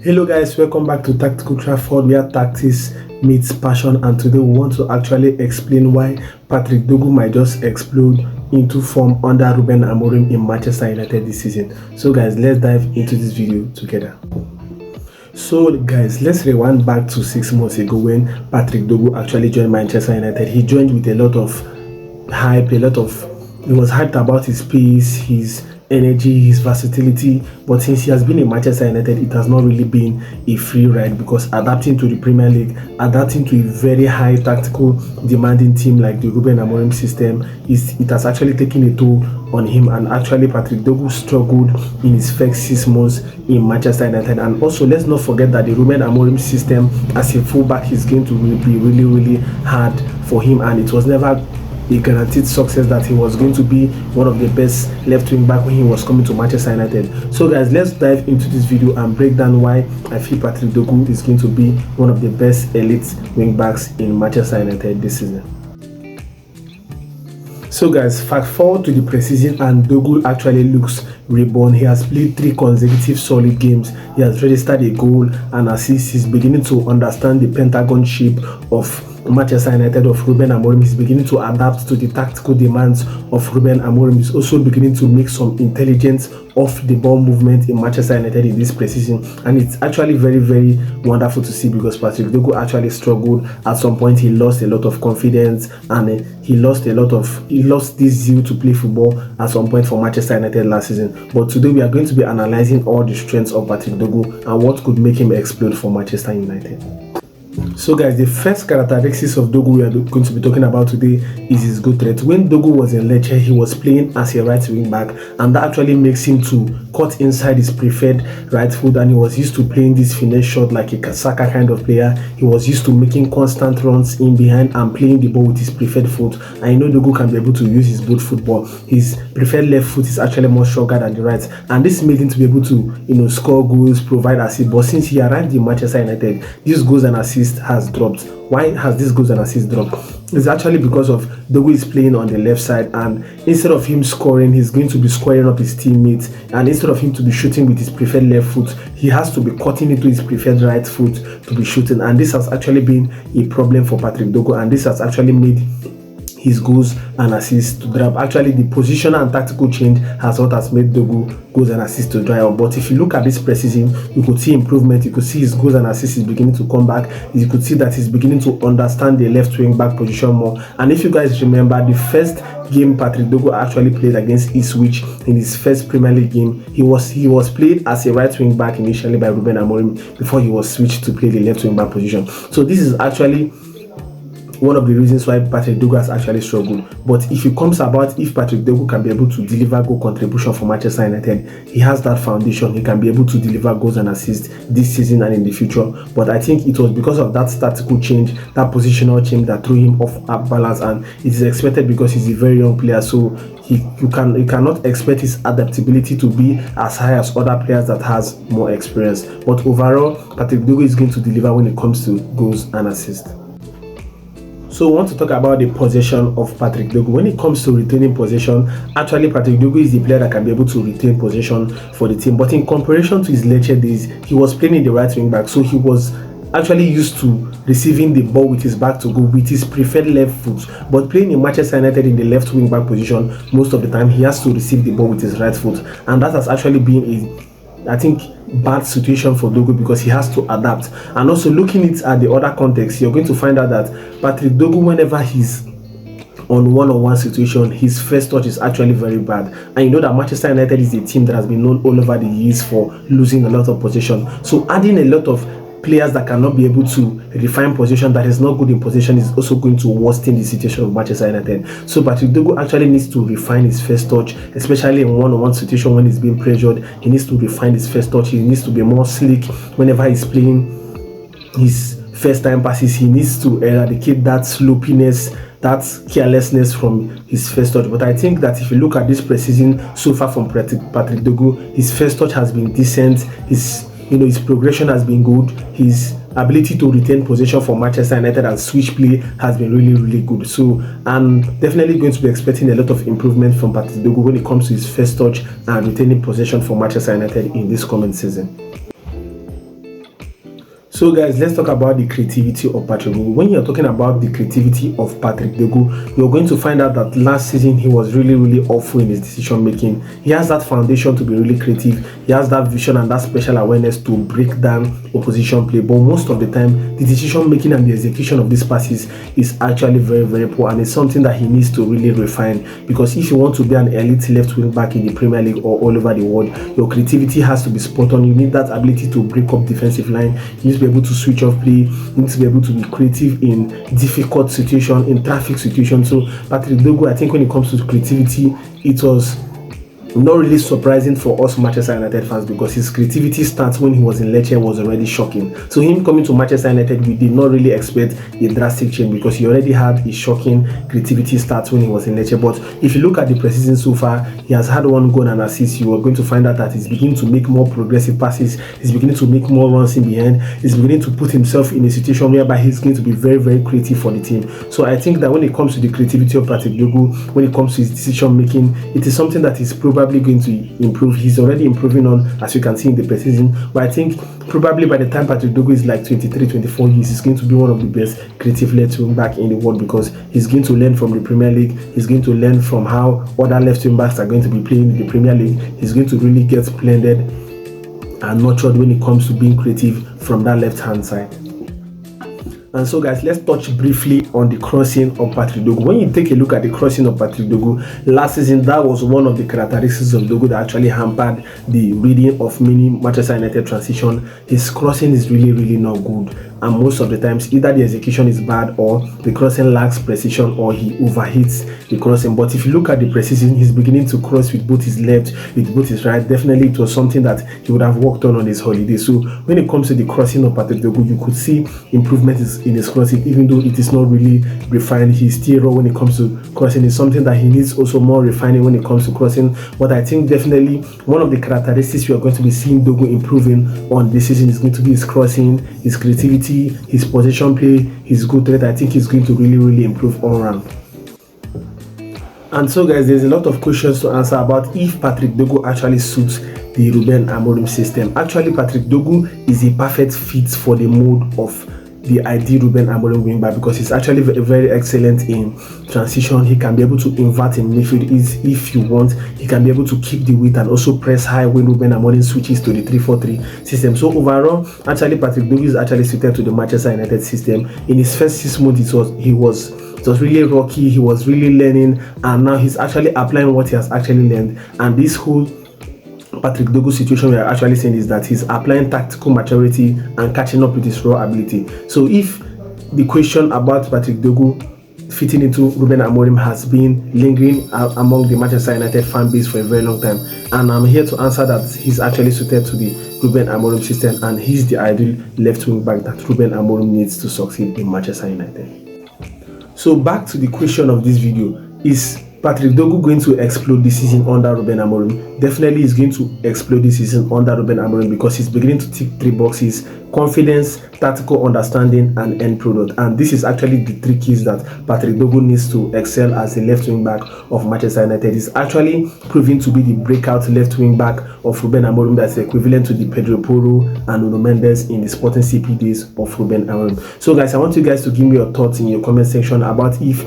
Hello guys, welcome back to Tactical Trafford, where tactics meets passion, and today we want to actually explain why Patrick Dorgu might just explode into form under Ruben Amorim in Manchester United this season. So guys, let's dive into this video together. So guys, let's rewind back to 6 months ago when Patrick Dorgu actually joined Manchester United. He joined with a lot of hype, he was hyped about his pace, his energy, his versatility, but since he has been in Manchester United, it has not really been a free ride, because adapting to the Premier League, adapting to a very high tactical demanding team like the Ruben Amorim system, it has actually taken a toll on him. And actually Patrick Dorgu struggled in his first 6 months in Manchester United. And also, let's not forget that the Ruben Amorim system as a fullback is going to be really hard for him, and it was never a guaranteed success that he was going to be one of the best left wing back when he was coming to Manchester United. So guys, let's dive into this video and break down why I feel Patrick Dorgu is going to be one of the best elite wing backs in Manchester United this season. So guys, fast forward to the preseason and Dorgu actually looks reborn. He has played 3 consecutive solid games. He has registered a goal and assist. He's beginning to understand the pentagon shape of Manchester United of Ruben Amorim. He's beginning to adapt to the tactical demands of Ruben Amorim. He's also beginning to make some intelligent off the ball movement in Manchester United in this preseason, and it's actually very wonderful to see, because Patrick Dorgu actually struggled at some point. He lost a lot of confidence, and he lost this zeal to play football at some point for Manchester United last season. But today we are going to be analyzing all the strengths of Patrick Dorgu and what could make him explode for Manchester United. So guys, the first characteristics of Dorgu we are going to be talking about today is his goal threat. When Dorgu was in Lecce, he was playing as a right wing back, and that actually makes him to cut inside his preferred right foot, and he was used to playing this finesse shot like a Saka kind of player. He was used to making constant runs in behind and playing the ball with his preferred foot. And you know Dorgu can be able to use his both football. His preferred left foot is actually more stronger than the right, and this made him to be able to score goals, provide assists. But since he arrived in Manchester United, these goals and assists has dropped. Why has this goals and assists dropped? It's actually because of Dorgu is playing on the left side, and instead of him scoring, he's going to be squaring up his teammates, and instead of him to be shooting with his preferred left foot, he has to be cutting into his preferred right foot to be shooting. And this has actually been a problem for Patrick Dorgu, and this has actually made his goals and assists to drop. Actually, the positional and tactical change has what has made Dorgu goals and assists to dry up. But if you look at this preseason, you could see improvement. You could see his goals and assists is beginning to come back. You could see that he's beginning to understand the left wing back position more. And if you guys remember, the first game Patrick Dorgu actually played against Ipswich in his first Premier League game, he was played as a right wing back initially by Ruben Amorim before he was switched to play the left wing back position. So this is actually one of the reasons why Patrick Dorgu has actually struggled. But if it comes about, if Patrick Dorgu can be able to deliver goal contribution for Manchester United, he has that foundation. He can be able to deliver goals and assists this season and in the future. But I think it was because of that tactical change, that positional change, that threw him off balance, and it is expected because he's a very young player. So you cannot expect his adaptability to be as high as other players that has more experience. But overall, Patrick Dorgu is going to deliver when it comes to goals and assists. So we want to talk about the possession of Patrick Dorgu. When it comes to retaining possession, actually Patrick Dorgu is the player that can be able to retain possession for the team. But in comparison to his Lecce days, he was playing in the right wing back, so he was actually used to receiving the ball with his back to goal with his preferred left foot. But playing in Manchester United in the left wing back position, most of the time he has to receive the ball with his right foot, and that has actually been bad situation for Dorgu, because he has to adapt. And also looking at the other context, you're going to find out that Patrick Dorgu, whenever he's on one-on-one situation, his first touch is actually very bad. And you know that Manchester United is a team that has been known all over the years for losing a lot of possession. So adding a lot of players that cannot be able to refine position, that is not good in position, is also going to worsen the situation of Manchester United. So Patrick Dorgu actually needs to refine his first touch, especially in one-on-one situation when he's being pressured. He needs to refine his first touch. He needs to be more slick whenever he's playing his first time passes. He needs to eradicate that sloppiness, that carelessness from his first touch. But I think that if you look at this preseason so far from Patrick Dorgu, his first touch has been decent. His progression has been good. His ability to retain possession for Manchester United and switch play has been really good. So I'm definitely going to be expecting a lot of improvement from Patrick Dorgu when it comes to his first touch and retaining possession for Manchester United in this coming season. So guys, let's talk about the creativity of Patrick Dorgu. When you're talking about the creativity of Patrick Dorgu, you're going to find out that last season he was really awful in his decision making. He has that foundation to be really creative. He has that vision and that special awareness to break down opposition play. But most of the time, the decision making and the execution of these passes is actually very poor, and it's something that he needs to really refine. Because if you want to be an elite left wing back in the Premier League or all over the world, your creativity has to be spot on. You need that ability to break up defensive line. You need to be able to switch off play. You need to be able to be creative in difficult situations, in traffic situations. So Patrick Dorgu, I think when it comes to creativity, it was not really surprising for us Manchester United fans, because his creativity starts when he was in Lecce was already shocking. So him coming to Manchester United, we did not really expect a drastic change, because he already had a shocking creativity start when he was in Lecce. But if you look at the preseason so far, he has had 1 goal and assist. You are going to find out that he's beginning to make more progressive passes. He's beginning to make more runs in behind. He's beginning to put himself in a situation whereby he's going to be very creative for the team. So I think that when it comes to the creativity of Patrick Dorgu, when it comes to his decision making, it is something that is probably going to improve. He's already improving on, as you can see in the preseason. But I think probably by the time Patrick Dorgu is like 23-24 years, he's going to be one of the best creative left wing back in the world, because he's going to learn from the Premier League. He's going to learn from how other left wing backs are going to be playing in the Premier League. He's going to really get blended and nurtured when it comes to being creative from that left hand side. And so guys, let's touch briefly on the crossing of Patrick Dorgu. When you take a look at the crossing of Patrick Dorgu last season, that was one of the characteristics of Dorgu that actually hampered the reading of many Manchester United transition. His crossing is really not good, and most of the times either the execution is bad or the crossing lacks precision or he overhits the crossing. But if you look at the preseason, he's beginning to cross with both his left, with both his right. Definitely it was something that he would have worked on his holiday. So when it comes to the crossing of Patrick Dorgu, you could see improvements in his crossing, even though it is not really refined. He's still raw when it comes to crossing. It's something that he needs also more refining when it comes to crossing. But I think definitely one of the characteristics we are going to be seeing Dorgu improving on this season is going to be his crossing, his creativity, his possession play, his good rate. I think he's going to really improve all around. And so guys, there's a lot of questions to answer about if Patrick Dorgu actually suits the Ruben Amorim system. Actually, Patrick Dorgu is a perfect fit for the mode of the ideal Ruben Amorim wingback, because he's actually very excellent in transition. He can be able to invert in midfield if you want. He can be able to keep the width and also press high when Ruben Amorim switches to the 3-4-3 system. So overall, actually Patrick Dorgu is actually suited to the Manchester United system. In his first 6 months, it was really rocky. He was really learning, and now he's actually applying what he has actually learned. And this whole Patrick Dorgu situation we are actually saying is that he's applying tactical maturity and catching up with his raw ability. So if the question about Patrick Dorgu fitting into Ruben Amorim has been lingering among the Manchester United fan base for a very long time, and I'm here to answer that he's actually suited to the Ruben Amorim system, and he's the ideal left wing back that Ruben Amorim needs to succeed in Manchester United. So back to the question of this video: is Patrick Dorgu going to explode this season under Ruben Amorim? Definitely he's going to explode this season under Ruben Amorim, because he's beginning to tick 3 boxes: confidence, tactical understanding, and end product. And this is actually the 3 keys that Patrick Dorgu needs to excel as the left wing back of Manchester United. He's actually proving to be the breakout left wing back of Ruben Amorim, that's equivalent to the Pedro Porro and Nuno Mendes in the Sporting CP days of Ruben Amorim. So guys, I want you guys to give me your thoughts in your comment section about if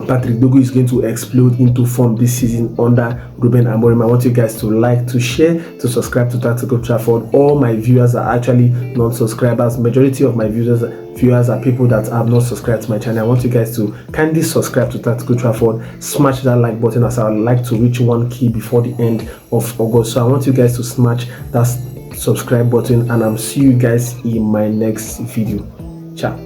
Patrick Dorgu is going to explode into form this season under Ruben Amorim. I want you guys to like, to share, to subscribe to Tactical Trafford. All my viewers are actually non-subscribers. Majority of my viewers are people that have not subscribed to my channel. I want you guys to kindly subscribe to Tactical Trafford. Smash that like button, as I would like to reach 1K before the end of August. So I want you guys to smash that subscribe button, and I'll see you guys in my next video. Ciao.